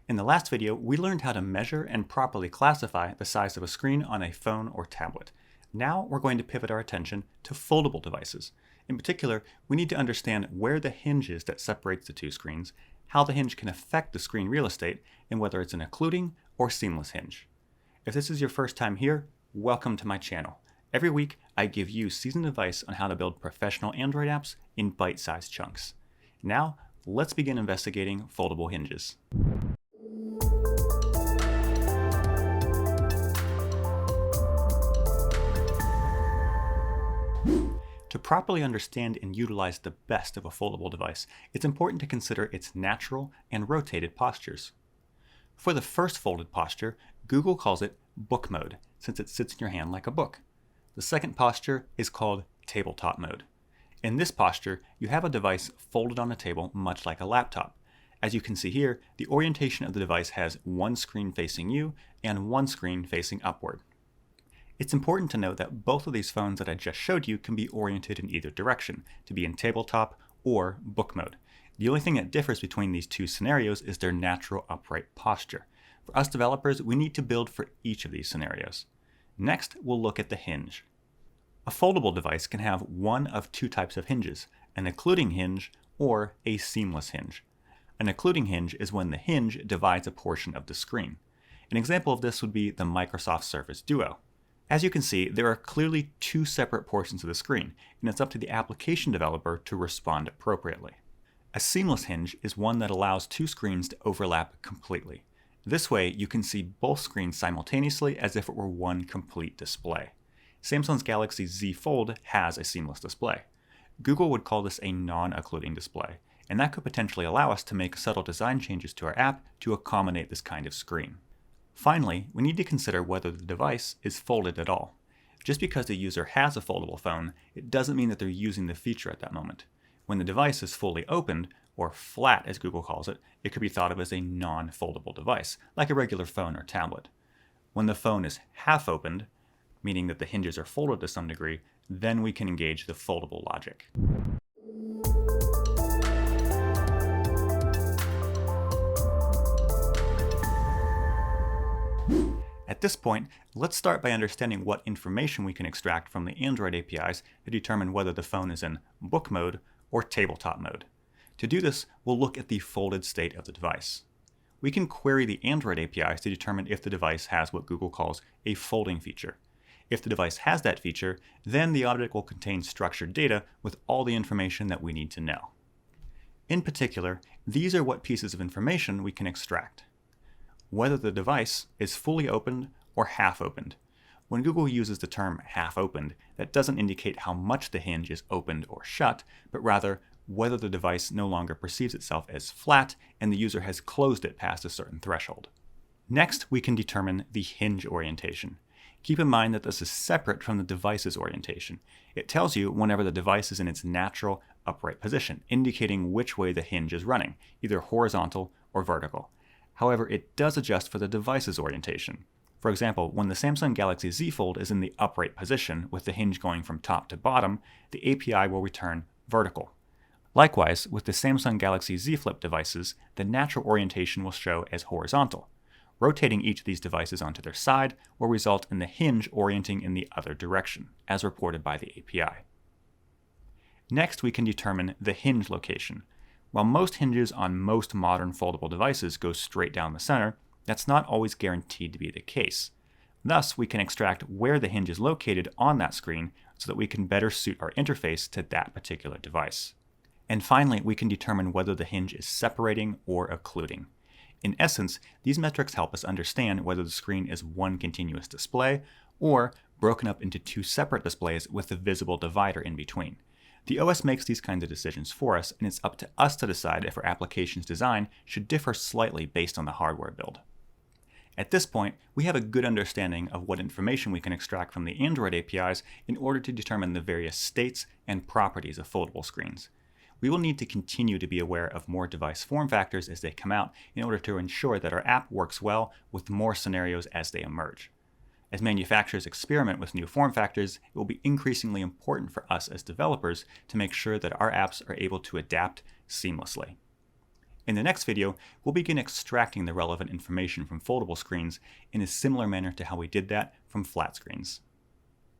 In the last video, we learned how to measure and properly classify the size of a screen on a phone or tablet. Now we're going to pivot our attention to foldable devices. In particular, we need to understand where the hinge is that separates the two screens, how the hinge can affect the screen real estate, and whether it's an occluding or seamless hinge. If this is your first time here, welcome to my channel. Every week, I give you seasoned advice on how to build professional Android apps in bite-sized chunks. Now, let's begin investigating foldable hinges. To properly understand and utilize the best of a foldable device, it's important to consider its natural and rotated postures. For the first folded posture, Google calls it book mode, since it sits in your hand like a book. The second posture is called tabletop mode. In this posture, you have a device folded on a table much like a laptop. As you can see here, the orientation of the device has one screen facing you and one screen facing upward. It's important to note that both of these phones that I just showed you can be oriented in either direction, to be in tabletop or book mode. The only thing that differs between these two scenarios is their natural upright posture. For us developers, we need to build for each of these scenarios. Next, we'll look at the hinge. A foldable device can have one of two types of hinges, an occluding hinge or a seamless hinge. An occluding hinge is when the hinge divides a portion of the screen. An example of this would be the Microsoft Surface Duo. As you can see, there are clearly two separate portions of the screen, and it's up to the application developer to respond appropriately. A seamless hinge is one that allows two screens to overlap completely. This way, you can see both screens simultaneously as if it were one complete display. Samsung's Galaxy Z Fold has a seamless display. Google would call this a non-occluding display, and that could potentially allow us to make subtle design changes to our app to accommodate this kind of screen. Finally, we need to consider whether the device is folded at all. Just because the user has a foldable phone, it doesn't mean that they're using the feature at that moment. When the device is fully opened, or flat as Google calls it, it could be thought of as a non-foldable device, like a regular phone or tablet. When the phone is half opened, meaning that the hinges are folded to some degree, then we can engage the foldable logic. At this point, let's start by understanding what information we can extract from the Android APIs to determine whether the phone is in book mode or tabletop mode. To do this, we'll look at the folded state of the device. We can query the Android APIs to determine if the device has what Google calls a folding feature. If the device has that feature, then the object will contain structured data with all the information that we need to know. In particular, these are what pieces of information we can extract. Whether the device is fully opened or half opened. When Google uses the term half opened, that doesn't indicate how much the hinge is opened or shut, but rather whether the device no longer perceives itself as flat and the user has closed it past a certain threshold. Next, we can determine the hinge orientation. Keep in mind that this is separate from the device's orientation. It tells you whenever the device is in its natural upright position, indicating which way the hinge is running, either horizontal or vertical. However, it does adjust for the device's orientation. For example, when the Samsung Galaxy Z Fold is in the upright position with the hinge going from top to bottom, the API will return vertical. Likewise, with the Samsung Galaxy Z Flip devices, the natural orientation will show as horizontal. Rotating each of these devices onto their side will result in the hinge orienting in the other direction, as reported by the API. Next, we can determine the hinge location. While most hinges on most modern foldable devices go straight down the center, that's not always guaranteed to be the case. Thus, we can extract where the hinge is located on that screen so that we can better suit our interface to that particular device. And finally, we can determine whether the hinge is separating or occluding. In essence, these metrics help us understand whether the screen is one continuous display or broken up into two separate displays with a visible divider in between. The OS makes these kinds of decisions for us, and it's up to us to decide if our application's design should differ slightly based on the hardware build. At this point, we have a good understanding of what information we can extract from the Android APIs in order to determine the various states and properties of foldable screens. We will need to continue to be aware of more device form factors as they come out in order to ensure that our app works well with more scenarios as they emerge. As manufacturers experiment with new form factors, it will be increasingly important for us as developers to make sure that our apps are able to adapt seamlessly. In the next video, we'll begin extracting the relevant information from foldable screens in a similar manner to how we did that from flat screens.